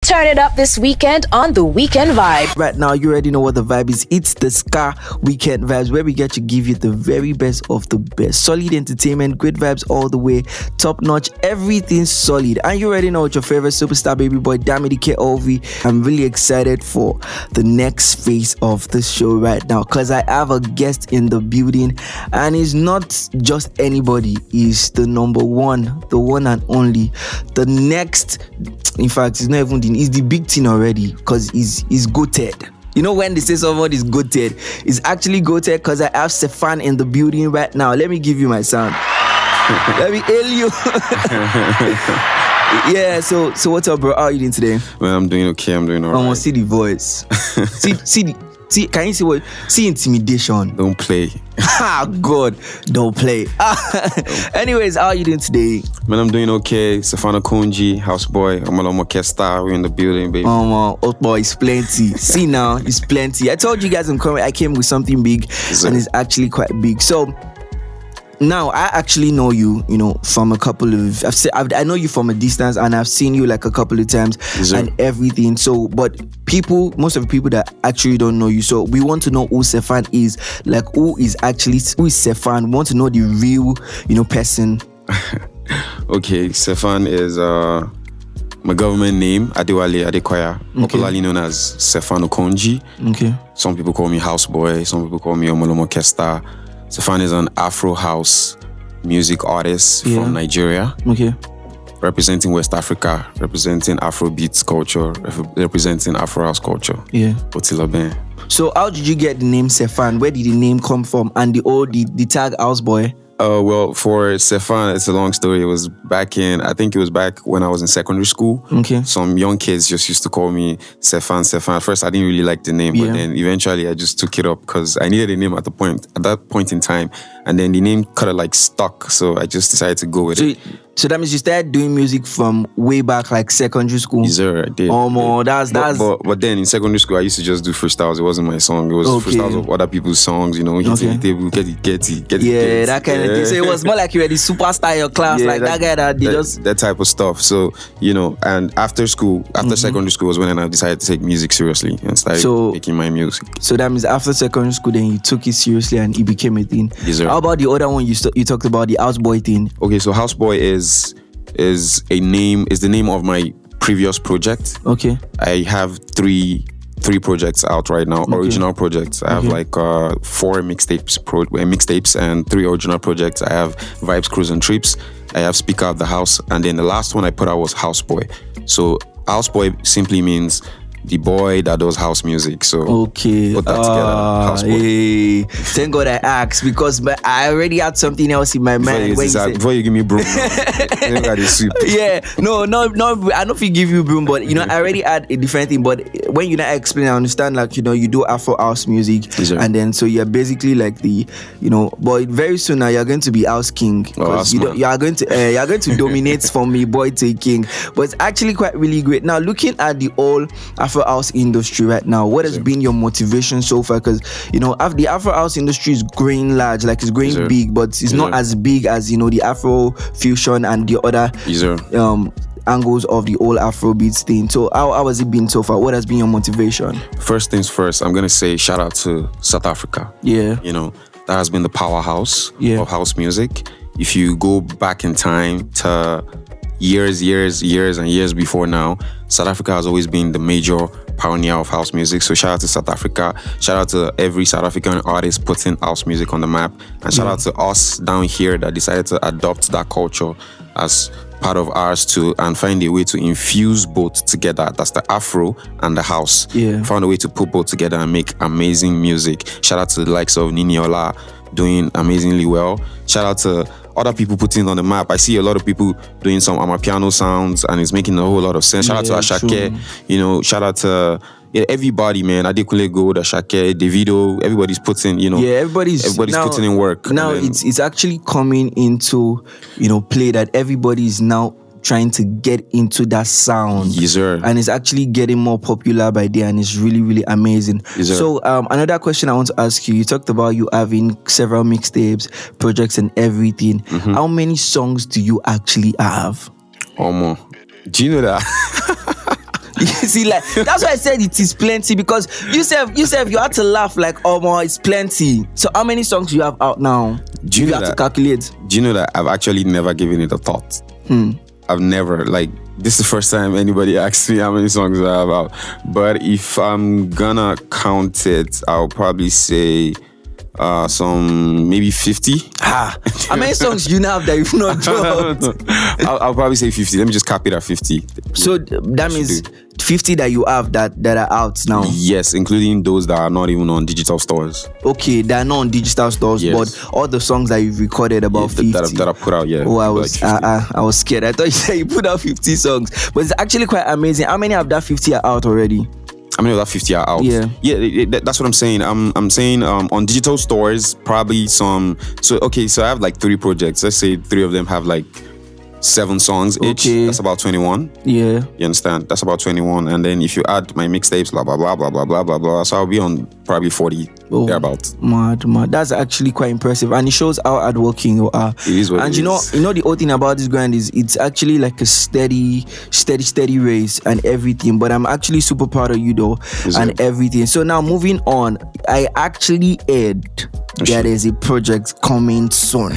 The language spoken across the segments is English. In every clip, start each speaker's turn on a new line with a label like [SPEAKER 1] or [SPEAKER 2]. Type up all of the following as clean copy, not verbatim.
[SPEAKER 1] Turn it up this weekend on The Weekend Vibe.
[SPEAKER 2] Right now, you already know what the vibe is. It's the Ska Weekend Vibes, where we get to give you the very best of the best. Solid entertainment, great vibes all the way, top notch, everything solid. And you already know what your favorite superstar baby boy, Damidi KOV. I'm really excited for the next phase of the show right now, because I have a guest in the building, and he's not just anybody. He's the number one, the one and only, the next. In fact, he's not even he's the big thing already, because he's goated. You know, when they say someone is goated, it's actually goated, because I have Sefhan in the building right now. Let me give you my sound. Let me hail you. Yeah, so what's up, bro? How are you doing today?
[SPEAKER 3] Well, I'm doing okay. I'm doing all right.
[SPEAKER 2] Almost see the voice. See, can you see what? See intimidation.
[SPEAKER 3] Don't play.
[SPEAKER 2] Ah, God, don't play. Anyways, how are you doing today?
[SPEAKER 3] Man, I'm doing okay. Sefhan Okonji, houseboy. I'm a Mikasa. We're in the building, baby.
[SPEAKER 2] Old boy, it's plenty. See now, it's plenty. I told you guys I came with something big, and it's actually quite big. So now I actually know you, from a couple of. I know you from a distance, and I've seen you like a couple of times and everything. So, but most of the people that actually don't know you, so we want to know who Sefhan is. Like, who is Sefhan? We want to know the real, person.
[SPEAKER 3] Okay, Sefhan is my government name, Adewale Adekoya, popularly known as Sefhan Okonji.
[SPEAKER 2] Okay.
[SPEAKER 3] Some people call me houseboy. Some people call me Omolomo Kesta. Sefhan is an Afro house music artist from Nigeria.
[SPEAKER 2] Okay.
[SPEAKER 3] Representing West Africa, representing Afro beats culture, representing Afro house culture.
[SPEAKER 2] Yeah.
[SPEAKER 3] Otila Ben.
[SPEAKER 2] So how did you get the name Sefhan? Where did the name come from? And the tag houseboy?
[SPEAKER 3] Well, for Sefhan, it's a long story. I think it was back when I was in secondary school.
[SPEAKER 2] Okay.
[SPEAKER 3] Some young kids just used to call me Sefhan. At first, I didn't really like the name, but then eventually I just took it up because I needed a name at that point in time. And then the name kind of like stuck, so I just decided to go with it.
[SPEAKER 2] So that means you started doing music from way back, like secondary school?
[SPEAKER 3] Yes, sir, I did.
[SPEAKER 2] That's...
[SPEAKER 3] But then in secondary school, I used to just do freestyles. It wasn't my song. It was freestyles of other people's songs, hit the table, get it.
[SPEAKER 2] That kind of thing. So it was more like you were the superstar in your class, that guy that
[SPEAKER 3] type of stuff. So, and after secondary school was when I decided to take music seriously and started making my music.
[SPEAKER 2] So that means after secondary school, then you took it seriously and it became a thing.
[SPEAKER 3] Yes, sir.
[SPEAKER 2] How about the other one you talked about, the houseboy thing?
[SPEAKER 3] Okay, so houseboy is the name of my previous project.
[SPEAKER 2] Okay.
[SPEAKER 3] I have three projects out right now, original projects. I have like 4 mixtapes and 3 original projects. I have Vibes, Cruise and Trips. I have Speaker of the House, and then the last one I put out was Houseboy. So Houseboy simply means the boy that does house music. So put that together. Houseboy.
[SPEAKER 2] Hey, thank God I asked, because I already had something else in my mind.
[SPEAKER 3] Before you give me broom,
[SPEAKER 2] yeah, no, I don't think give you broom, but I already had a different thing. But when you explain, I understand. Like you do Afro house music, and then so you're basically like the But very soon now you're going to be house king, because you're going to dominate from me boy to king. But it's actually quite really great. Now looking at the whole Afro house industry right now, what has been your motivation so far? Because the Afro house industry is growing large, like it's growing big, but it's not as big as the Afro fusion and the other angles of the old Afro beats thing. So how has it been so far? What has been your motivation?
[SPEAKER 3] First things first, I'm gonna say shout out to South Africa.
[SPEAKER 2] Yeah,
[SPEAKER 3] that has been the powerhouse of house music. If you go back in time to years and years before now, South Africa has always been the major pioneer of house music. So shout out to South Africa. Shout out to every South African artist putting house music on the map. And shout out to us down here that decided to adopt that culture as part of ours too, and find a way to infuse both together. That's the Afro and the house.
[SPEAKER 2] Yeah.
[SPEAKER 3] Found a way to put both together and make amazing music. Shout out to the likes of Niniola doing amazingly well. Shout out to other people putting it on the map. I see a lot of people doing some amapiano sounds, and it's making a whole lot of sense. Shout out to Ashake, shout out to everybody, man. Adekunle Gold, Ashake, Davido, everybody's putting, everybody's putting in work.
[SPEAKER 2] Now it's actually coming into, play that everybody is now trying to get into that sound.
[SPEAKER 3] Yes, sir.
[SPEAKER 2] And it's actually getting more popular by day, and it's really, really amazing.
[SPEAKER 3] Yes, sir.
[SPEAKER 2] So another question I want to ask you, you talked about you having several mixtapes, projects and everything. Mm-hmm. How many songs do you actually have?
[SPEAKER 3] Do you know that?
[SPEAKER 2] You see, like that's why I said it is plenty, because you said you had to laugh like, oh my, it's plenty. So how many songs you have out now?
[SPEAKER 3] Do you
[SPEAKER 2] have to calculate?
[SPEAKER 3] Do you know that I've actually never given it a thought? I've never, like, this is the first time anybody asks me how many songs I have out. But if I'm gonna count it, I'll probably say some maybe 50.
[SPEAKER 2] How many songs you now have that you've not dropped?
[SPEAKER 3] I'll probably say 50. Let me just cap it at 50.
[SPEAKER 2] So that means 50 that you have that are out now.
[SPEAKER 3] Yes, including those that are not even on digital stores.
[SPEAKER 2] Okay, they are not on digital stores, but all the songs that you've recorded, about 50
[SPEAKER 3] that I put out. Yeah.
[SPEAKER 2] Oh, I was scared. I thought you said you put out 50 songs, but it's actually quite amazing. How many of that 50 are out already?
[SPEAKER 3] How many of that 50 are out? Yeah, that's what I'm saying. I'm saying on digital stores, probably some. So I have like 3 projects. Let's say 3 of them have like 7 songs each. That's about 21.
[SPEAKER 2] Yeah,
[SPEAKER 3] you understand? That's about 21. And then if you add my mixtapes, blah blah blah blah blah blah blah blah, so I'll be on probably 40 thereabouts.
[SPEAKER 2] Mad. That's actually quite impressive, and it shows how hardworking you are.
[SPEAKER 3] It is what
[SPEAKER 2] and
[SPEAKER 3] it is.
[SPEAKER 2] You know the whole thing about this grind is it's actually like a steady race and everything. But I'm actually super proud of you though, everything. So now moving on, I actually heard there is a project coming soon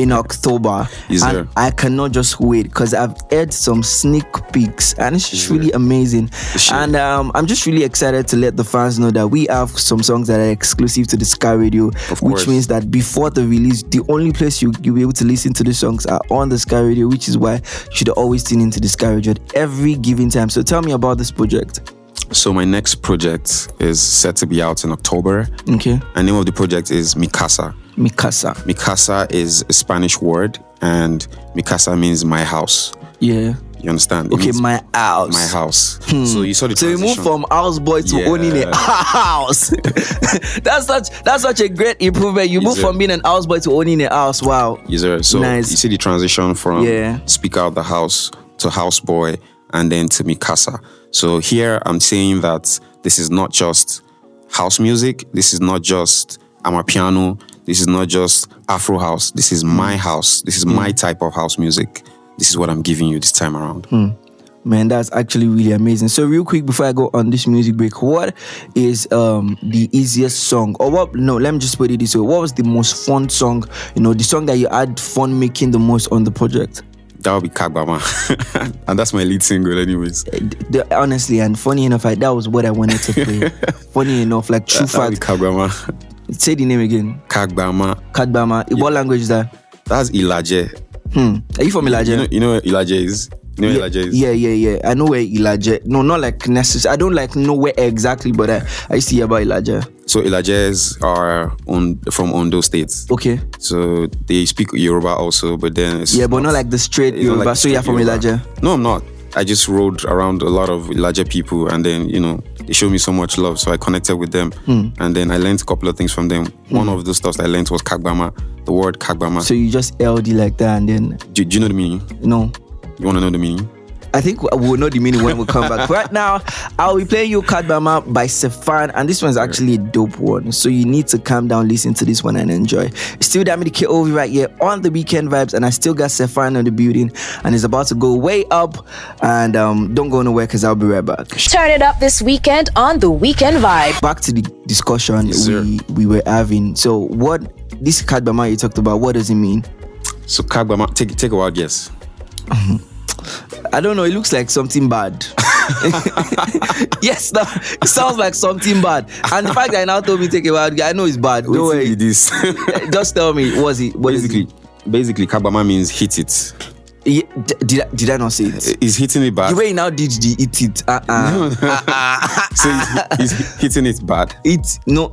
[SPEAKER 2] in October, and I cannot just wait because I've heard some sneak peeks and it's just really amazing. And I'm just really excited to let the fans know that we have some songs that are exclusive to the Sky Radio, which means that before the release, the only place you'll be able to listen to the songs are on the Sky Radio, which is why you should always tune into the Sky Radio at every given time. So tell me about this project.
[SPEAKER 3] So my next project is set to be out in October.
[SPEAKER 2] Okay.
[SPEAKER 3] The name of the project is Mikasa. Mikasa is a Spanish word, and Mikasa means my house.
[SPEAKER 2] Yeah.
[SPEAKER 3] You understand?
[SPEAKER 2] Okay, my house.
[SPEAKER 3] My house. So you saw the transition.
[SPEAKER 2] So you moved from houseboy to owning a house. that's such a great improvement. You moved from being an houseboy to owning a house. Wow.
[SPEAKER 3] Yes, sir. So
[SPEAKER 2] nice.
[SPEAKER 3] You see the transition from Speaker of the House to houseboy and then to Mikasa. So here I'm saying that this is not just house music. This is not just amapiano. This is not just Afro house. This is my house. This is my type of house music. This is what I'm giving you this time around.
[SPEAKER 2] Man, that's actually really amazing. So real quick, before I go on this music break, what is the easiest song? Or what? No, let me just put it this way. What was the most fun song? You know, the song that you had fun making the most on the project?
[SPEAKER 3] That would be Kagbama. And that's my lead single anyways.
[SPEAKER 2] Honestly, and funny enough, that was what I wanted to play. Funny enough, like true fact.
[SPEAKER 3] Kagbama.
[SPEAKER 2] Say the name again.
[SPEAKER 3] Kagbama.
[SPEAKER 2] Yeah. What language is that?
[SPEAKER 3] That's Ilaje.
[SPEAKER 2] Are you from Ilaje?
[SPEAKER 3] You know where Ilaje is? You know where Ilaje is?
[SPEAKER 2] Yeah. I know where Ilaje. No, not like necessarily. I don't know where exactly, but I used to hear about Ilaje.
[SPEAKER 3] So Ilajes are from Ondo State.
[SPEAKER 2] Okay.
[SPEAKER 3] So they speak Yoruba also, but then it's
[SPEAKER 2] but not like the straight Yoruba. Like so you're from Ilaje?
[SPEAKER 3] No, I'm not. I just rode around a lot of Ilaje people, and then they showed me so much love, so I connected with them, and then I learned a couple of things from them. One of the stuff I learned was Kagbama, the word Kagbama.
[SPEAKER 2] So you just LD like that, and then
[SPEAKER 3] do you know the meaning?
[SPEAKER 2] No.
[SPEAKER 3] You want to know the meaning?
[SPEAKER 2] I think we'll know the meaning when we come back. Right now, I'll be playing you Kagbama by Sefhan, and this one's actually a dope one. So you need to calm down, listen to this one, and enjoy. It's still Dami the KOV right here on the Weekend Vibes, and I still got Sefhan in the building, and it's about to go way up. And don't go nowhere because I'll be right back.
[SPEAKER 1] Turn it up this weekend on the Weekend Vibe.
[SPEAKER 2] Back to the discussion we were having. So what this Kagbama you talked about? What does it mean?
[SPEAKER 3] So Kagbama, take a wild guess.
[SPEAKER 2] I don't know, it looks like something bad. Yes, no, it sounds like something bad. And the fact that I now told me take a wild guess, I know it's bad. Don't worry.
[SPEAKER 3] This.
[SPEAKER 2] Just tell me, what is it?
[SPEAKER 3] Basically, Kagbama means hit it.
[SPEAKER 2] Yeah, did I not say it?
[SPEAKER 3] He's hitting it bad.
[SPEAKER 2] The way he now did the hit it.
[SPEAKER 3] So he's hitting it bad.
[SPEAKER 2] It's not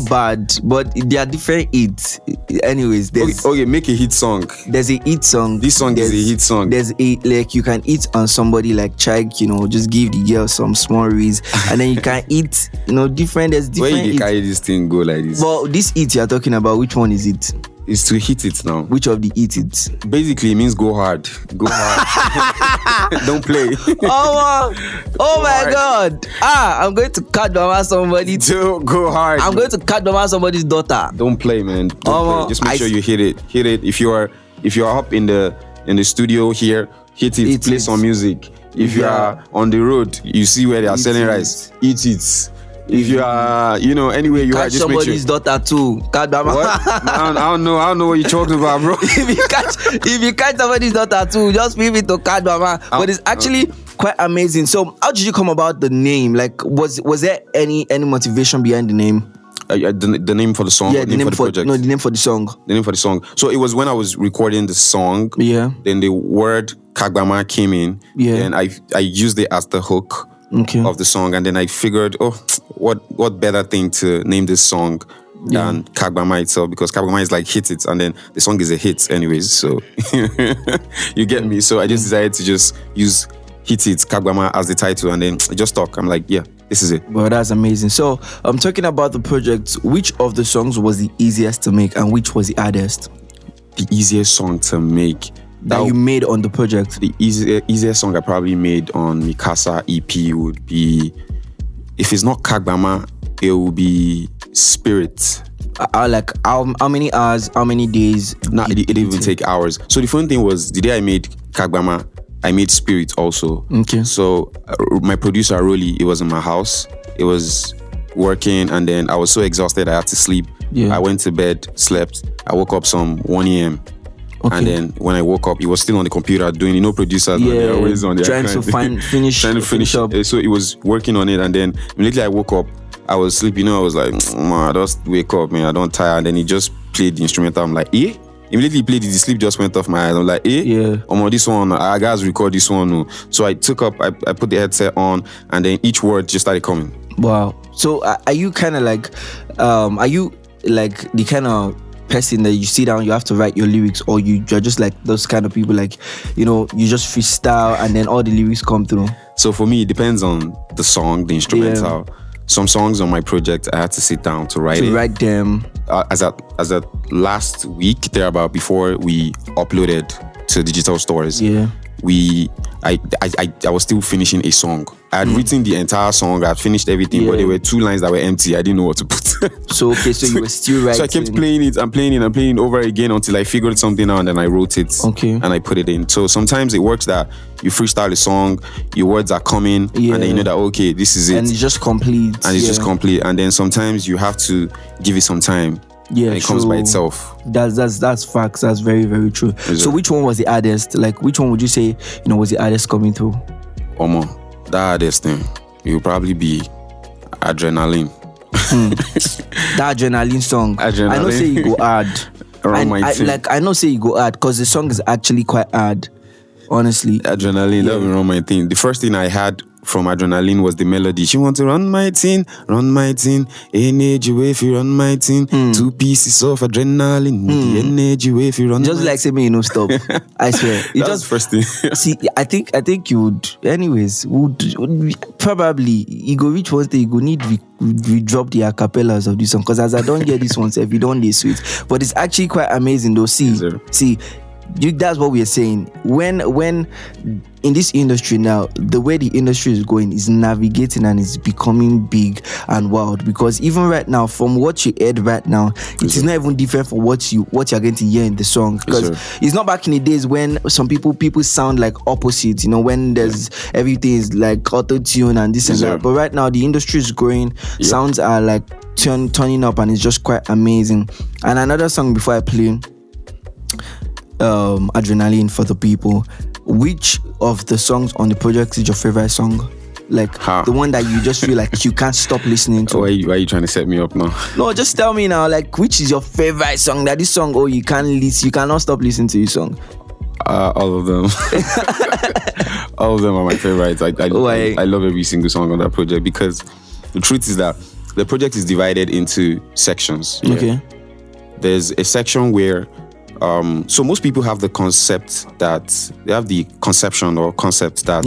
[SPEAKER 2] bad, but there are different hits. Anyways,
[SPEAKER 3] okay, make a hit song.
[SPEAKER 2] There's a hit song.
[SPEAKER 3] This song is a hit song.
[SPEAKER 2] There's like you can hit on somebody like Chike, just give the girl some small reads, and then you can hit, different. There's different.
[SPEAKER 3] Where you carry this thing go like this?
[SPEAKER 2] Well, this hit you're talking about, which one is it?
[SPEAKER 3] Is to hit it now.
[SPEAKER 2] Which of the hit it?
[SPEAKER 3] Basically, it means go hard. Go hard. Don't play.
[SPEAKER 2] Oh my God. I'm going to cut mama somebody.
[SPEAKER 3] Go hard.
[SPEAKER 2] I'm going to cut mama somebody's daughter.
[SPEAKER 3] Don't play, man. Don't play. Just make sure you hit it. Hit it. If you are up in the studio here, hit it. Play some music. If you are on the road, you see where they are selling rice. Eat it. If you are, anywhere you are, just make sure.
[SPEAKER 2] Somebody's daughter too.
[SPEAKER 3] What? I don't know what you're talking about, bro.
[SPEAKER 2] if you catch somebody's daughter too, just leave it to Card Mama. But it's actually quite amazing. So, how did you come about the name? Like, was there any motivation behind the name?
[SPEAKER 3] The name for the song,
[SPEAKER 2] yeah,
[SPEAKER 3] the name for the project.
[SPEAKER 2] No, the name for the song.
[SPEAKER 3] The name for the song. So it was when I was recording the song.
[SPEAKER 2] Yeah.
[SPEAKER 3] Then the word Kagbama came in.
[SPEAKER 2] Yeah.
[SPEAKER 3] And I used it as the hook of the song. And then I figured, what better thing to name this song than Kagbama itself, because Kagbama is like hit it, and then the song is a hit anyways. So you get me. So I just decided to just use Hit It Kagbama as the title, and then just talk. I'm like, yeah, this is it.
[SPEAKER 2] Well, that's amazing. So I'm talking about the project. Which of the songs was the easiest to make, and which was the hardest?
[SPEAKER 3] The easiest song to make
[SPEAKER 2] that you made on the project.
[SPEAKER 3] The easiest song I probably made on Mikasa EP would be, if it's not Kagbama, it will be Spirit.
[SPEAKER 2] Like how many hours, how many days?
[SPEAKER 3] Nah, it didn't even take hours. So the funny thing was, the day I made Kagbama, I made Spirit also.
[SPEAKER 2] Okay.
[SPEAKER 3] So my producer Rolly, it was in my house. It was working, and then I was so exhausted I had to sleep.
[SPEAKER 2] Yeah.
[SPEAKER 3] I went to bed, slept. I woke up some 1 a.m. Okay. And then when I woke up, he was still on the computer doing, producers, they're always on their
[SPEAKER 2] trying to finish up.
[SPEAKER 3] So he was working on it, and then immediately I woke up, I was sleeping. I was like, man, I just wake up, man, I don't tire. And then he just played the instrumental. I'm like, eh? Immediately he played it, the sleep just went off my eyes. I'm like, eh?
[SPEAKER 2] Yeah.
[SPEAKER 3] This one, I guys record this one. So I took up, I put the headset on, and then each word just started coming.
[SPEAKER 2] Wow. So are you kind of like, are you like the kind of person that you sit down, you have to write your lyrics, or you're just like those kind of people, like, you just freestyle and then all the lyrics come through?
[SPEAKER 3] So for me, it depends on the song, the instrumental. Yeah. Some songs on my project, I had to sit down to write
[SPEAKER 2] them.
[SPEAKER 3] As at last week, thereabout, before we uploaded to digital stores, I was still finishing a song. I had written the entire song, I had finished everything, but there were 2 lines that were empty. I didn't know what to put.
[SPEAKER 2] So you were still writing.
[SPEAKER 3] So I kept playing it and playing it over again until I figured something out, and then I wrote it.
[SPEAKER 2] Okay.
[SPEAKER 3] And I put it in. So sometimes it works that you freestyle a song, your words are coming, and then you know that, okay, this is it.
[SPEAKER 2] And it's just complete.
[SPEAKER 3] And it's just complete. And then sometimes you have to give it some time.
[SPEAKER 2] Yeah,
[SPEAKER 3] and it comes by itself.
[SPEAKER 2] That's facts. That's very, very true. So which one was the hardest? Like, which one would you say, was the hardest coming through?
[SPEAKER 3] The hardest thing, it will probably be Adrenaline.
[SPEAKER 2] That Adrenaline song.
[SPEAKER 3] Adrenaline.
[SPEAKER 2] I know say you go hard. I know say you go hard, because the song is actually quite hard. Honestly.
[SPEAKER 3] Adrenaline, that will run my thing. The first thing I had from Adrenaline was the melody. She want to run my thing. Energy way if you run my thing. 2 pieces of adrenaline. The energy way if you run.
[SPEAKER 2] Just like say me, stop. I swear.
[SPEAKER 3] It just first thing.
[SPEAKER 2] See, I think you would. Anyways, would probably you go reach one day. You go need we drop the acapellas of this song, because as I don't get this one, if you don't do sweet, but it's actually quite amazing though. See. That's what we are saying. When in this industry now, the way the industry is going is navigating and is becoming big and wild. Because even right now, from what you heard right now, it is not even different from what you're going to hear in the song. Because it's not back in the days when some people sound like opposites. When there's everything is like auto tune and this and that. But right now, the industry is growing. Sounds are like turning up, and it's just quite amazing. And another song before I play. Adrenaline for the people. Which of the songs on the project is your favorite song? Like the one that you just feel like you can't stop listening to?
[SPEAKER 3] Why are you trying to set me up now?
[SPEAKER 2] No, just tell me now. Like, which is your favorite song? That this song, you cannot stop listening to this song.
[SPEAKER 3] All of them. All of them are my favorites. I love every single song on that project, because the truth is that the project is divided into sections. Yeah?
[SPEAKER 2] Okay.
[SPEAKER 3] There's a section where so most people have the concept that they have the conception or concept that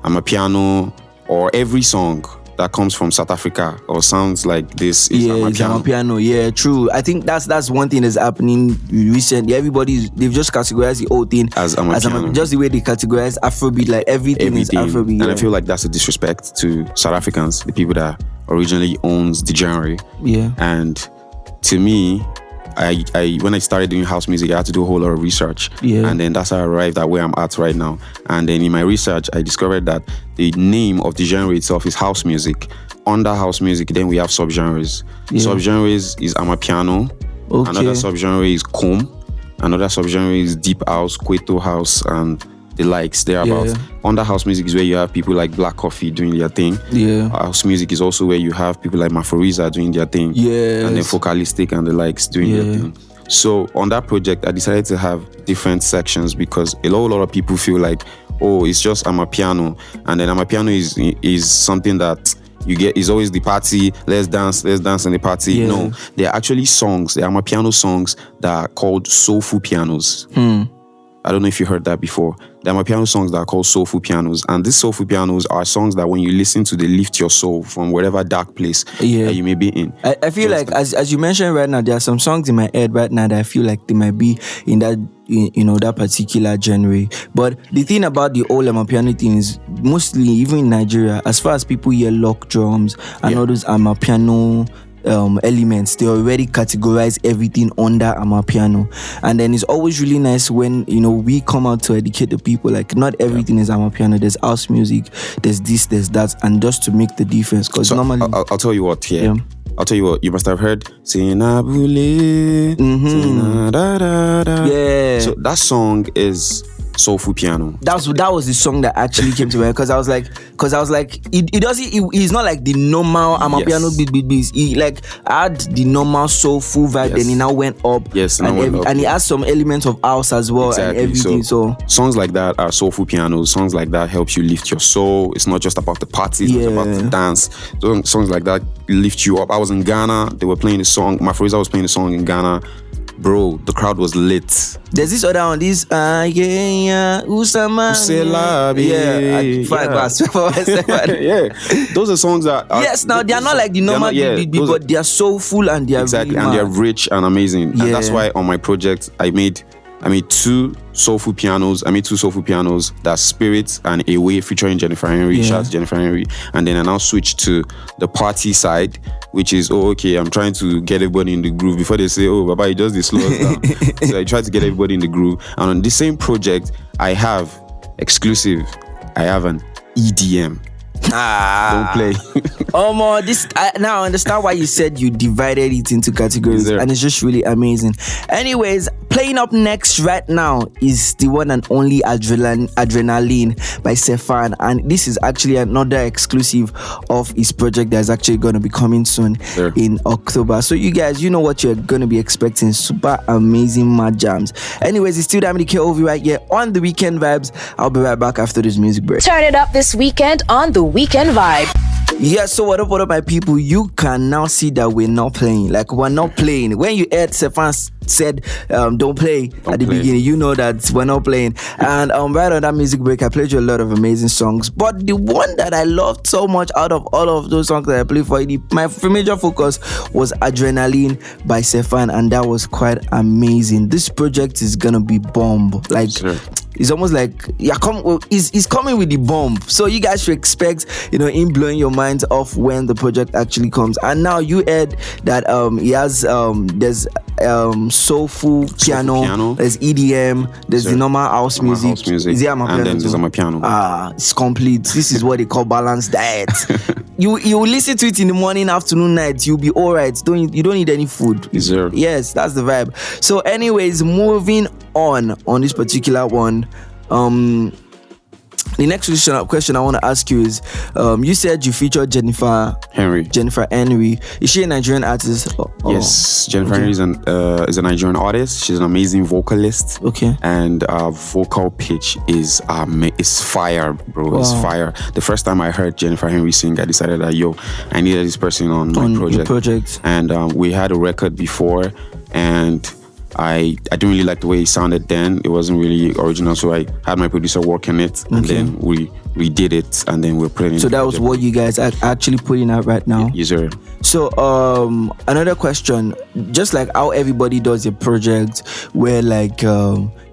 [SPEAKER 3] I'm a piano, or every song that comes from South Africa or sounds like this is
[SPEAKER 2] Amapiano. Yeah, true. I think that's one thing that's happening recently. They've just categorized the whole thing
[SPEAKER 3] as Amapiano.
[SPEAKER 2] Just the way they categorize Afrobeat, like everything is Afrobeat.
[SPEAKER 3] And I feel like that's a disrespect to South Africans, the people that originally owns the genre.
[SPEAKER 2] Yeah.
[SPEAKER 3] And to me, I when I started doing house music, I had to do a whole lot of research.
[SPEAKER 2] Yeah.
[SPEAKER 3] And then that's how I arrived at where I'm at right now. And then in my research, I discovered that the name of the genre itself is house music. Under house music, then we have subgenres.
[SPEAKER 2] Yeah.
[SPEAKER 3] Subgenres is amapiano.
[SPEAKER 2] Okay.
[SPEAKER 3] Another subgenre is comb. Another subgenre is deep house, Queto house, and the likes thereabouts.
[SPEAKER 2] Yeah.
[SPEAKER 3] Under house music is where you have people like Black Coffee doing their thing.
[SPEAKER 2] Yeah.
[SPEAKER 3] House music is also where you have people like Maforiza doing their thing.
[SPEAKER 2] Yes.
[SPEAKER 3] And then Focalistic and the likes doing their thing. So on that project, I decided to have different sections because a lot of people feel like, oh, it's just amapiano. And then amapiano is something that you get, is always the party, let's dance in the party.
[SPEAKER 2] Yeah.
[SPEAKER 3] No, they're actually songs, they're amapiano songs that are called soulful pianos. I don't know if you heard that before. There are piano songs that are called soulful pianos. And these soulful pianos are songs that when you listen to, they lift your soul from whatever dark place that you may be in.
[SPEAKER 2] I feel like, as you mentioned right now, there are some songs in my head right now that I feel like they might be in that, that particular genre. But the thing about the old amapiano thing is, mostly, even in Nigeria, as far as people hear lock drums and all those amapiano elements, they already categorize everything under amapiano. And then it's always really nice when we come out to educate the people, like not everything is amapiano, there's house music, there's this, there's that, and just to make the difference, because normally
[SPEAKER 3] I'll tell you what I'll tell you what, you must have heard Sinabule,
[SPEAKER 2] yeah,
[SPEAKER 3] so that song is soulful piano.
[SPEAKER 2] That was the song that actually came to me, because I was like he's not like the normal amapiano beat. He like had the normal soulful vibe, then he now went up.
[SPEAKER 3] Yes,
[SPEAKER 2] and he has some elements of house as well,
[SPEAKER 3] exactly.
[SPEAKER 2] And everything. So
[SPEAKER 3] songs like that are soulful pianos. Songs like that helps you lift your soul. It's not just about the party, it's not about the dance. Songs like that lift you up. I was in Ghana, they were playing the song, Maforiza was playing the song in Ghana. Bro, the crowd was lit.
[SPEAKER 2] There's this other one, this Usama.
[SPEAKER 3] Those are songs that are,
[SPEAKER 2] now they are not like the normal beat, but they are soulful and they are
[SPEAKER 3] exactly,
[SPEAKER 2] really
[SPEAKER 3] and they're rich and amazing. And that's why on my project I made two soulful pianos. I made two soulful pianos, that's Spirit and Away featuring Jennifer Henry. Shout out to Jennifer Henry. And then I now switched to the party side, which is, I'm trying to get everybody in the groove before they say, Baba, you just slow us down. So I try to get everybody in the groove. And on the same project, I have an EDM. Don't play.
[SPEAKER 2] Now I understand why you said you divided it into categories, and it's just really amazing. Anyways, playing up next right now is the one and only Adrenaline by Sefhan, and this is actually another exclusive of his project that's actually going to be coming soon in October. So you guys, you know what you're going to be expecting, super amazing mad jams. Anyways, it's still Damini KOV right here on The Weekend Vibes. I'll be right back after this music break.
[SPEAKER 1] Turn it up this weekend on The Weekend Vibe.
[SPEAKER 2] Yeah, so what up, my people? You can now see that we're not playing. Like, we're not playing. When you heard Sefhan said, don't play at the beginning, you know that we're not playing. And right on that music break, I played you a lot of amazing songs. But the one that I loved so much out of all of those songs that I played for you, my major focus was Adrenaline by Sefhan, and that was quite amazing. This project is gonna be bomb. Like, it's almost like he's coming with the bomb. So you guys should expect, him blowing your minds off when the project actually comes. And now you heard that he has there's soulful piano, there's EDM, there's the normal house music. Is there
[SPEAKER 3] and then there's a piano.
[SPEAKER 2] It's complete. This is what they call balanced diet. You listen to it in the morning, afternoon, night, you'll be alright. You don't need any food. Yes, that's the vibe. So anyways, moving on this particular one, the next question I want to ask you is, you said you featured Jennifer Henry. Is she a Nigerian artist?
[SPEAKER 3] Yes, Jennifer Henry is a Nigerian artist. She's an amazing vocalist.
[SPEAKER 2] Okay.
[SPEAKER 3] And vocal pitch is fire, bro. Wow. It's fire. The first time I heard Jennifer Henry sing, I decided that I needed this person on my project. And we had a record before, and I didn't really like the way it sounded then. It wasn't really original, so I had my producer work on it, and then we did it, and then we're putting it.
[SPEAKER 2] So that was what you guys are actually putting out right now?
[SPEAKER 3] Yes, sir.
[SPEAKER 2] So another question, just like how everybody does a project where like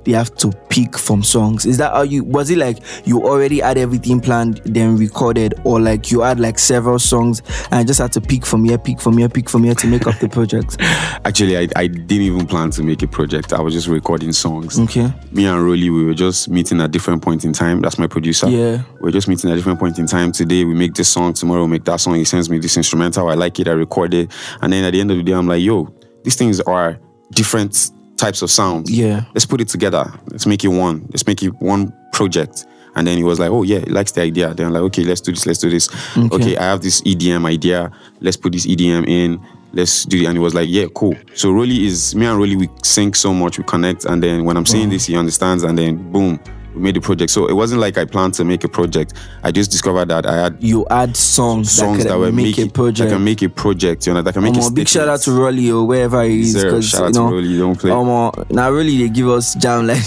[SPEAKER 2] they have to pick from songs. Is that how was it like you already had everything planned, then recorded, or like you had like several songs and just had to pick from here to make up the project?
[SPEAKER 3] Actually, I didn't even plan to make a project. I was just recording songs.
[SPEAKER 2] Okay.
[SPEAKER 3] Me and Rolly, we were just meeting at different points in time. That's my producer.
[SPEAKER 2] Yeah.
[SPEAKER 3] We're just meeting at different points in time. Today we make this song, tomorrow we make that song. He sends me this instrumental. I like it, I record it. And then at the end of the day, I'm like, yo, these things are different types of sounds.
[SPEAKER 2] Yeah.
[SPEAKER 3] Let's put it together. Let's make it one. Let's make it one project. And then he was like, oh yeah, he likes the idea. Then I'm like, okay, let's do this. Okay, I have this EDM idea. Let's put this EDM in. Let's do it. And he was like, yeah, cool. So me and Rolly, we sync so much, we connect. And then when I'm saying this, he understands. And then boom, we made the project. So it wasn't like I planned to make a project. I just discovered that
[SPEAKER 2] you add songs that were make a project.
[SPEAKER 3] That can make a project, you know, that can make a
[SPEAKER 2] big shout out to Rolly or wherever he is.
[SPEAKER 3] Shout out to Rolly, don't play.
[SPEAKER 2] Now Rolly, they give us jam like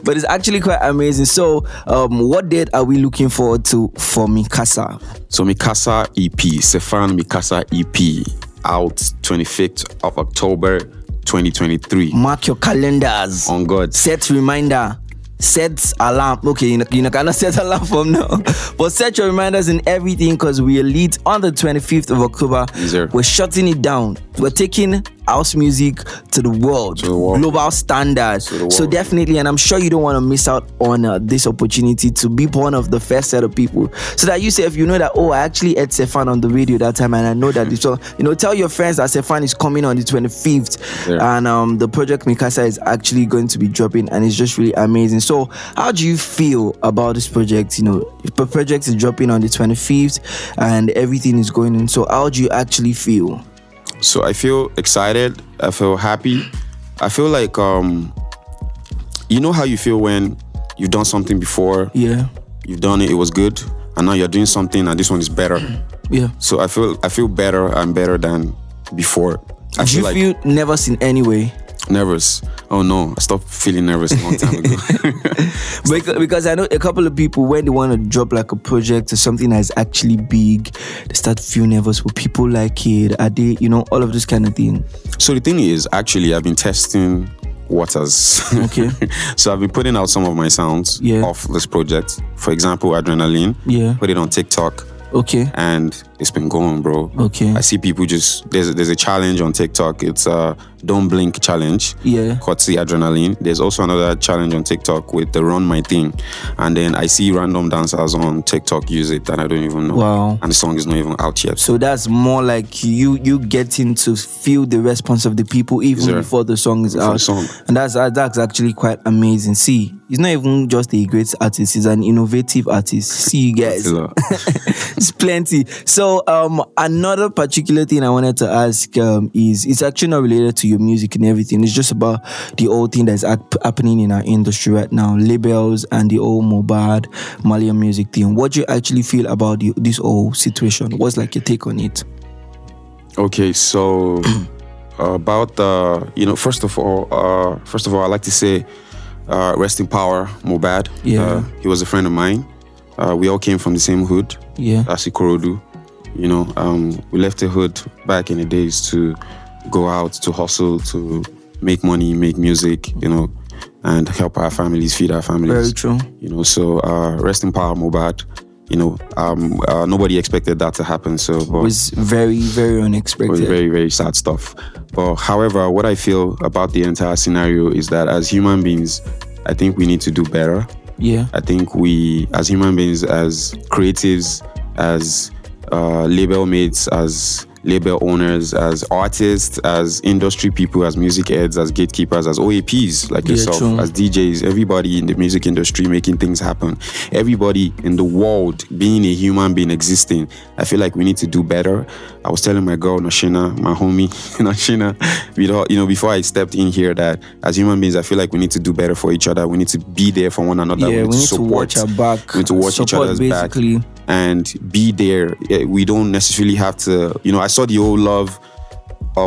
[SPEAKER 2] but it's actually quite amazing. So what date are we looking forward to for Mikasa?
[SPEAKER 3] So Mikasa EP, Sefhan Mikasa EP, out 25th of October 2023.
[SPEAKER 2] Mark your calendars.
[SPEAKER 3] On God.
[SPEAKER 2] Set reminder. Set alarm. Okay, you cannot set alarm from now. But set your reminders and everything, because we are lit on the 25th of October.
[SPEAKER 3] Yes,
[SPEAKER 2] we're shutting it down. We're taking house music to the world. Global standards. So definitely, and I'm sure you don't want to miss out on this opportunity to be one of the first set of people. So that you say, if you know that, I actually had Sefhan on the radio that time, and I know that this song, tell your friends that Sefhan is coming on the 25th. And the project Mikasa is actually going to be dropping, and it's just really amazing. So how do you feel about this project? If the project is dropping on the 25th and everything is going in, so how do you actually feel?
[SPEAKER 3] So I feel excited. I feel happy. I feel like, you know how you feel when you've done something before?
[SPEAKER 2] Yeah.
[SPEAKER 3] You've done it, it was good, and now you're doing something and this one is better.
[SPEAKER 2] Yeah.
[SPEAKER 3] So I feel better and better than before.
[SPEAKER 2] Do you feel nervous in any way?
[SPEAKER 3] Nervous? Oh no, I stopped feeling nervous a long time ago.
[SPEAKER 2] because I know a couple of people, when they want to drop like a project or something that is actually big, they start to feel nervous. Will people like it? Are they, all of this kind of thing?
[SPEAKER 3] So the thing is, actually, I've been testing waters.
[SPEAKER 2] Okay.
[SPEAKER 3] So I've been putting out some of my sounds off this project. For example, Adrenaline.
[SPEAKER 2] Yeah.
[SPEAKER 3] Put it on TikTok.
[SPEAKER 2] Okay.
[SPEAKER 3] And it's been going, bro.
[SPEAKER 2] Okay.
[SPEAKER 3] I see people there's a challenge on TikTok. It's Don't Blink challenge.
[SPEAKER 2] Yeah.
[SPEAKER 3] Courtesy Adrenaline. There's also another challenge on TikTok with the Run My Thing. And then I see random dancers on TikTok use it that I don't even know.
[SPEAKER 2] Wow.
[SPEAKER 3] And the song is not even out yet.
[SPEAKER 2] So that's more like you getting to feel the response of the people even before the song is out. And that's actually quite amazing. See, he's not even just a great artist, he's an innovative artist. See you guys. It's plenty. So another particular thing I wanted to ask is, it's actually not related to your music and everything. It's just about the whole thing that's happening in our industry right now, labels and the whole Malian music thing. What do you actually feel about this whole situation? What's like your take on it? Okay,
[SPEAKER 3] so about first of all, I like to say rest in power, Mohbad.
[SPEAKER 2] Yeah.
[SPEAKER 3] He was a friend of mine. We all came from the same hood.
[SPEAKER 2] Yeah.
[SPEAKER 3] That's Ikorodu. We left the hood back in the days to go out, to hustle, to make money, make music, and help our families, feed our families.
[SPEAKER 2] Very true.
[SPEAKER 3] So rest in power, Mohbad. Nobody expected that to happen. So
[SPEAKER 2] it was very, very unexpected.
[SPEAKER 3] It was very, very sad stuff. But however, what I feel about the entire scenario is that as human beings, I think we need to do better.
[SPEAKER 2] Yeah.
[SPEAKER 3] I think we, as human beings, as creatives, as label mates, as label owners, as artists, as industry people, as music heads, as gatekeepers, as OAPs like yourself,
[SPEAKER 2] true.
[SPEAKER 3] as DJs, everybody in the music industry making things happen, everybody in the world being a human being existing, I feel like we need to do better. I was telling my girl, Nashina, my homie, Nashina, before I stepped in here, that as human beings, I feel like we need to do better for each other. We need to be there for one another.
[SPEAKER 2] Yeah, we need to watch our back.
[SPEAKER 3] We need to watch each other's
[SPEAKER 2] basically.
[SPEAKER 3] back and be there. We don't necessarily have to, I saw the old love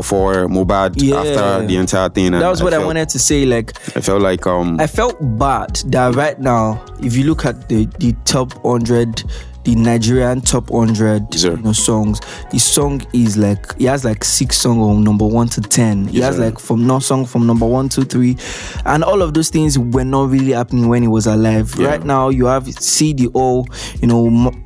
[SPEAKER 3] for Mohbad after the entire thing.
[SPEAKER 2] That was what I wanted to say. Like,
[SPEAKER 3] I felt like
[SPEAKER 2] I felt bad that right now, if you look at the top 100 the Nigerian top 100
[SPEAKER 3] Yes,
[SPEAKER 2] songs. His song is like, he has like 6 songs on number 1 to 10. He has like from number 1 to 3, and all of those things were not really happening when he was alive. Right now, you have see the all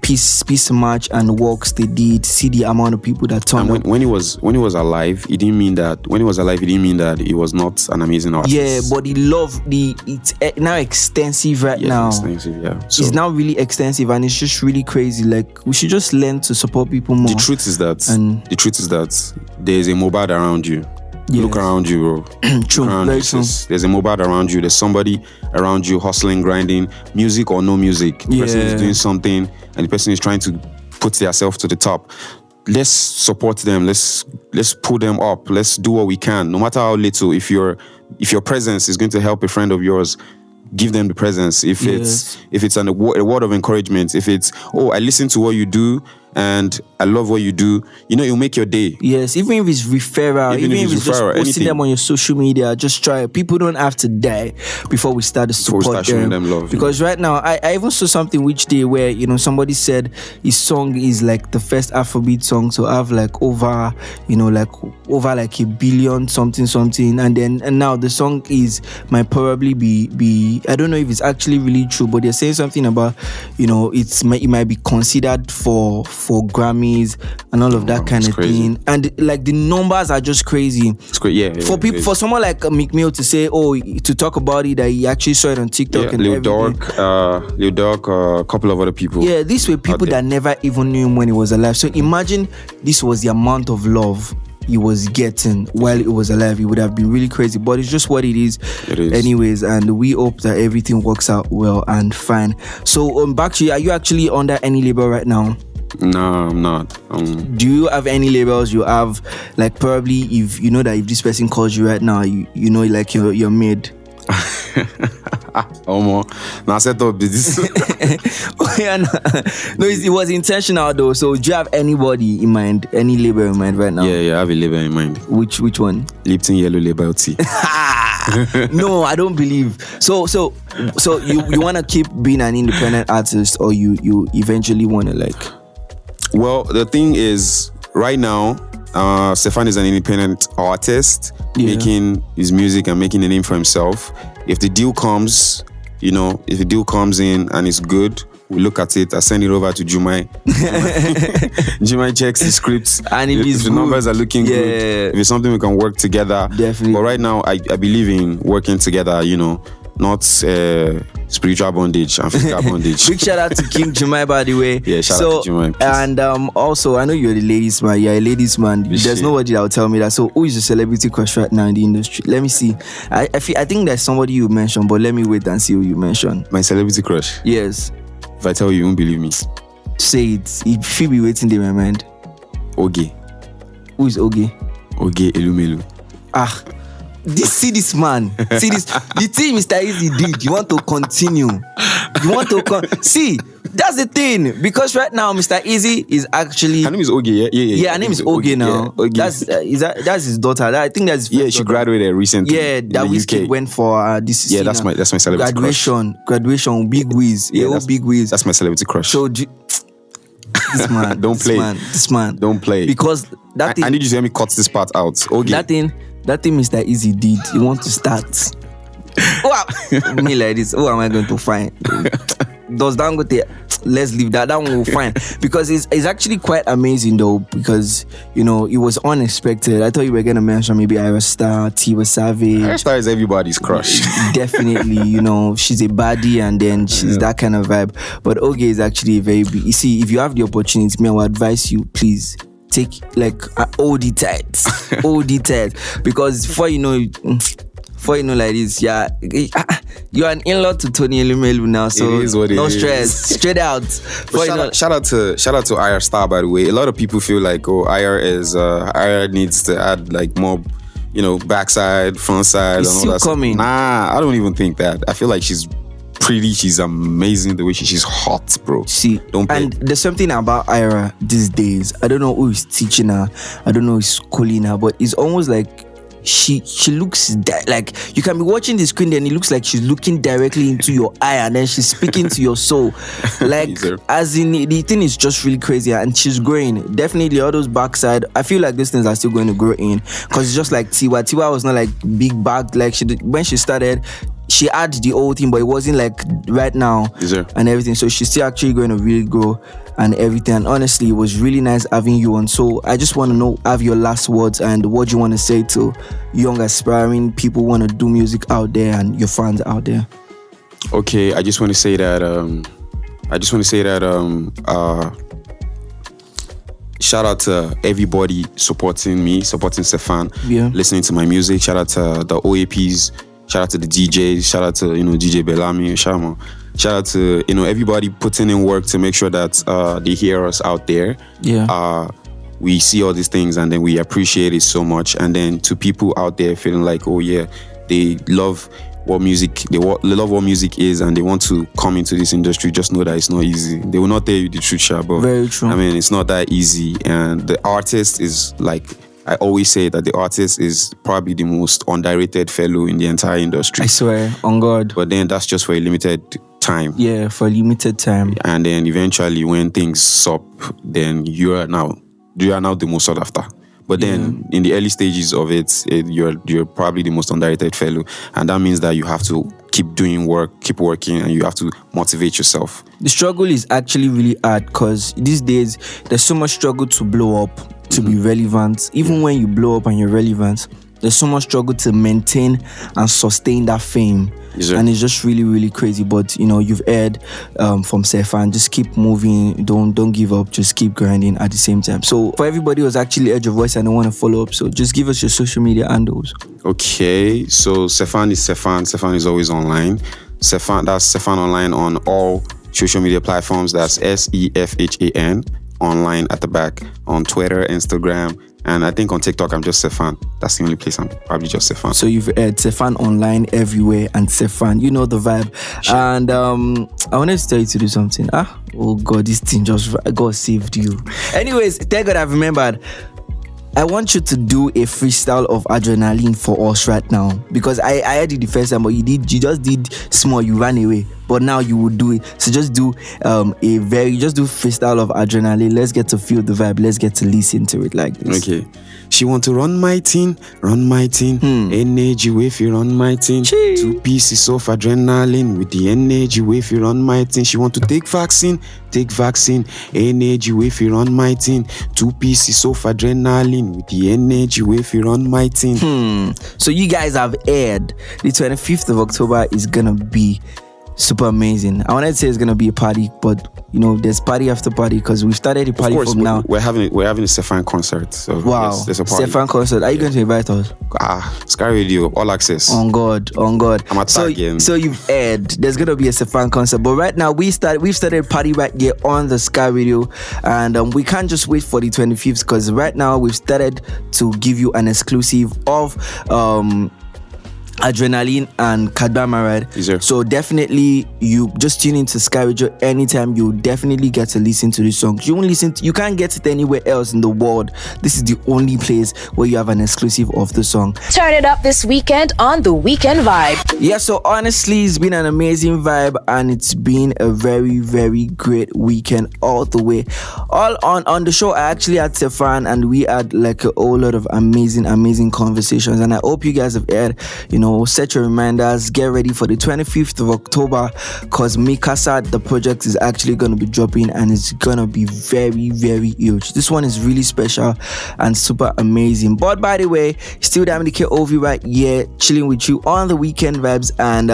[SPEAKER 2] peace march and walks they did. See the amount of people that turned up.
[SPEAKER 3] When he was alive, it didn't mean that he was not an amazing artist.
[SPEAKER 2] Yeah, but it's now extensive now.
[SPEAKER 3] Extensive, yeah. So
[SPEAKER 2] it's now really extensive, and it's just really crazy. Like, we should just learn to support people more.
[SPEAKER 3] the truth is that there's a Mobad around you.
[SPEAKER 2] Yes.
[SPEAKER 3] Look around you, bro.
[SPEAKER 2] True,
[SPEAKER 3] Look around
[SPEAKER 2] very
[SPEAKER 3] you,
[SPEAKER 2] true.
[SPEAKER 3] sis. There's a Mobad around you. There's somebody around you hustling, grinding, music or no music. The person is doing something, and the person is trying to put themselves to the top. Let's support them. Let's pull them up. Let's do what we can, no matter how little. If your presence is going to help a friend of yours, give them the presence. If it's a word of encouragement, if it's, I listen to what you do and I love what you do, it'll make your day.
[SPEAKER 2] Yes, even if it's referral, even if it's just posting
[SPEAKER 3] anything.
[SPEAKER 2] them on your social media, just try it. People don't have to die before we start to support
[SPEAKER 3] showing them love.
[SPEAKER 2] Because right now, I even saw something which day where, somebody said his song is like the first Afrobeat song to have like over like a billion something, and now the song might probably be I don't know if it's actually really true, but they're saying something about, it might be considered for Grammys and all of that kind of thing, and like the numbers are just crazy.
[SPEAKER 3] It's great, yeah.
[SPEAKER 2] For people, for someone like Meek Mill to say, to talk about it, that he actually saw it on TikTok and
[SPEAKER 3] Lil Durk, a couple of other people.
[SPEAKER 2] Yeah, these were people that never even knew him when he was alive. So imagine this was the amount of love he was getting while he was alive. It would have been really crazy, but it's just what it is. Anyways, and we hope that everything works out well and fine. So back to you, are you actually under any label right now?
[SPEAKER 3] No, I'm not.
[SPEAKER 2] Do you have any labels you have, like, probably if you know that if this person calls you right now, like you're made?
[SPEAKER 3] Now set up this.
[SPEAKER 2] No, it was intentional though. So do you have anybody in mind, any label in mind right now?
[SPEAKER 3] Yeah, I have a label in mind.
[SPEAKER 2] Which one?
[SPEAKER 3] Lipton Yellow Label Tea.
[SPEAKER 2] No, I don't believe. So you want to keep being an independent artist, or you eventually want to like?
[SPEAKER 3] Well, the thing is, right now, Sefhan is an independent artist, making his music and making a name for himself. If the deal comes, if the deal comes in and it's good, we look at it. I send it over to Jumai. Jumai checks the scripts,
[SPEAKER 2] and if
[SPEAKER 3] the numbers are looking good, if it's something we can work together.
[SPEAKER 2] Definitely.
[SPEAKER 3] But right now, I believe in working together. Not spiritual bondage and physical bondage.
[SPEAKER 2] Big shout out to King Jumai, by the way.
[SPEAKER 3] Yeah, shout out to Jumai.
[SPEAKER 2] And also, I know you're the ladies man. You're a ladies man. There's nobody that will tell me that. So, who is your celebrity crush right now in the industry? Let me see. I think there's somebody you mentioned, but let me wait and see who you mentioned.
[SPEAKER 3] My celebrity crush?
[SPEAKER 2] Yes.
[SPEAKER 3] If I tell you, you won't believe me.
[SPEAKER 2] Say it. If you be waiting in my mind.
[SPEAKER 3] Oge.
[SPEAKER 2] Who is Oge?
[SPEAKER 3] Oge Elumelu.
[SPEAKER 2] See this man. See this. The thing Mr. Easy did. You want to continue. You want to see. That's the thing. Because right now, Mr. Easy is actually.
[SPEAKER 3] Her name is Oge. Yeah.
[SPEAKER 2] Her name is Oge now.
[SPEAKER 3] Yeah, Oge.
[SPEAKER 2] That's his daughter. I think that's his
[SPEAKER 3] she graduated recently.
[SPEAKER 2] Yeah, that Whiskey went for this.
[SPEAKER 3] Yeah, that's my celebrity
[SPEAKER 2] graduation. Big Wiz. Yeah, Big Wiz.
[SPEAKER 3] That's my celebrity crush.
[SPEAKER 2] So this man,
[SPEAKER 3] don't play.
[SPEAKER 2] This man,
[SPEAKER 3] don't play.
[SPEAKER 2] Because that thing.
[SPEAKER 3] I need you to let me cut this part out. Oge.
[SPEAKER 2] That thing Mr. Easy did, you want to start. Wow. Me like this, who am I going to find? Does Dangote? Let's leave that. That one will find. Because it's actually quite amazing though, because it was unexpected. I thought you were gonna mention maybe Ira Star, Tiwa Savage.
[SPEAKER 3] Ira Star is everybody's crush.
[SPEAKER 2] Definitely, she's a baddie and then she's that kind of vibe. But Oge is actually very big. You see, if you have the opportunity, I would advise you, please take like all the tides, because before you know like this, you're an in-law to Tony Elumelu now, so no stress, straight out.
[SPEAKER 3] Shout out to IR Star, by the way. A lot of people feel like IR needs to add like more, backside, front side,
[SPEAKER 2] it's
[SPEAKER 3] and all
[SPEAKER 2] still
[SPEAKER 3] that.
[SPEAKER 2] Coming.
[SPEAKER 3] Nah, I don't even think that. I feel like she's pretty, she's amazing the way she's hot, bro.
[SPEAKER 2] See,
[SPEAKER 3] don't play.
[SPEAKER 2] And there's something about Ira these days. I don't know who is teaching her, I don't know who's schooling her, but it's almost like she looks like you can be watching the screen, then it looks like she's looking directly into your eye, and then she's speaking to your soul. Like, as in, the thing is just really crazy, and she's growing. Definitely, all those backside, I feel like these things are still going to grow in, because it's just like Tiwa. Tiwa was not like big back, like when she started. She had the old thing, but it wasn't like right now and everything. So she's still actually going to really grow and everything. And honestly, it was really nice having you on. So I just want to have your last words and what you want to say to young aspiring people who want to do music out there and your fans out there.
[SPEAKER 3] Okay, I just want to say that. Shout out to everybody supporting me, supporting Sefhan, listening to my music. Shout out to the OAPs. Shout out to the DJs. Shout out to DJ Bellamy, Shama. Shout out to everybody putting in work to make sure that they hear us out there. We see all these things and then we appreciate it so much. And then to people out there feeling like, oh yeah, they love what music love what music is and they want to come into this industry, just know that it's not easy. They will not tell you the truth, Sha, but
[SPEAKER 2] very true.
[SPEAKER 3] I mean, it's not that easy. And the artist is like, I always say that the artist is probably the most underrated fellow in the entire industry.
[SPEAKER 2] I swear, on God.
[SPEAKER 3] But then that's just for a limited time.
[SPEAKER 2] Yeah, for a limited time.
[SPEAKER 3] And then eventually when things stop, then you are now the most sought after. But then in the early stages of it, you're probably the most underrated fellow. And that means that you have to keep doing work, keep working, and you have to motivate yourself.
[SPEAKER 2] The struggle is actually really hard because these days there's so much struggle to blow up, to be relevant. Even when you blow up and you're relevant, there's so much struggle to maintain and sustain that fame. And it's just really, really crazy. But you've heard from Sefhan, just keep moving, don't give up, just keep grinding at the same time. So for everybody who's actually heard your voice and they want to follow up, so just give us your social media handles.
[SPEAKER 3] Okay, so Sefhan is Sefhan. Sefhan is always online. Sefhan, that's Sefhan online on all social media platforms. That's SEFHAN online at the back on Twitter, Instagram, and I think on TikTok I'm just Sefhan. That's the only place I'm probably just Sefhan.
[SPEAKER 2] So you've heard Sefhan online everywhere and Sefhan, you know the vibe. Sure. And I wanted to tell you to do something. Oh God, this thing God saved you. Anyways, thank God I've remembered. I want you to do a freestyle of Adrenaline for us right now, because I heard it the first time, but you just did small, you ran away, but now you will do it. So just do freestyle of Adrenaline. Let's get to feel the vibe. Let's get to listen to it like this.
[SPEAKER 3] Okay. She want to run my thing. Energy wave, you run my thing. 2 pieces of adrenaline with the energy wave, you run my thing. She want to take vaccine. Energy wave, you run my thing. 2 pieces of adrenaline with the energy wave, you run my thing.
[SPEAKER 2] So you guys have heard the 25th of October is gonna be super amazing. I wanted to say it's gonna be a party, but there's party after party because we've started a party from now.
[SPEAKER 3] We're having a Sefhan concert. So
[SPEAKER 2] wow,
[SPEAKER 3] yes, there's a party.
[SPEAKER 2] Sefhan concert. Are you going to invite us?
[SPEAKER 3] Sky Radio, all access.
[SPEAKER 2] On God.
[SPEAKER 3] I'm at again.
[SPEAKER 2] So you've heard there's gonna be a Sefhan concert, but right now we've started a party right here on the Sky Radio, and we can't just wait for the 25th because right now we've started to give you an exclusive of Adrenaline and Kadbamarad. So definitely you just tune into Sky Radio anytime. You definitely get to listen to this song. You can't get it anywhere else in the world. This is the only place where you have an exclusive of the song.
[SPEAKER 1] Turn it up this weekend on The Weekend Vibe.
[SPEAKER 2] Yeah, so honestly it's been an amazing vibe and it's been a very, very great weekend all the way. All on the show I actually had Sefhan and we had like a whole lot of amazing conversations, and I hope you guys have heard, set your reminders, get ready for the 25th of October because Mikasa, the project, is actually going to be dropping and it's going to be very, very huge. This one is really special and super amazing. But by the way, still damn the KOV right here, chilling with you on the Weekend Vibes, and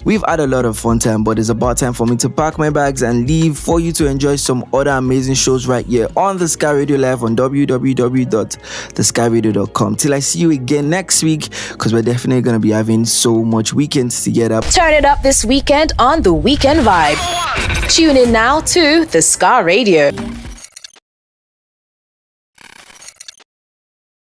[SPEAKER 2] we've had a lot of fun time, but it's about time for me to pack my bags and leave for you to enjoy some other amazing shows right here on the Sky Radio Live on www.theskyradio.com. Till I see you again next week because we're definitely going to be having so much weekends to get up.
[SPEAKER 1] Turn it up this weekend on The Weekend Vibe. Tune in now to the Sky Radio.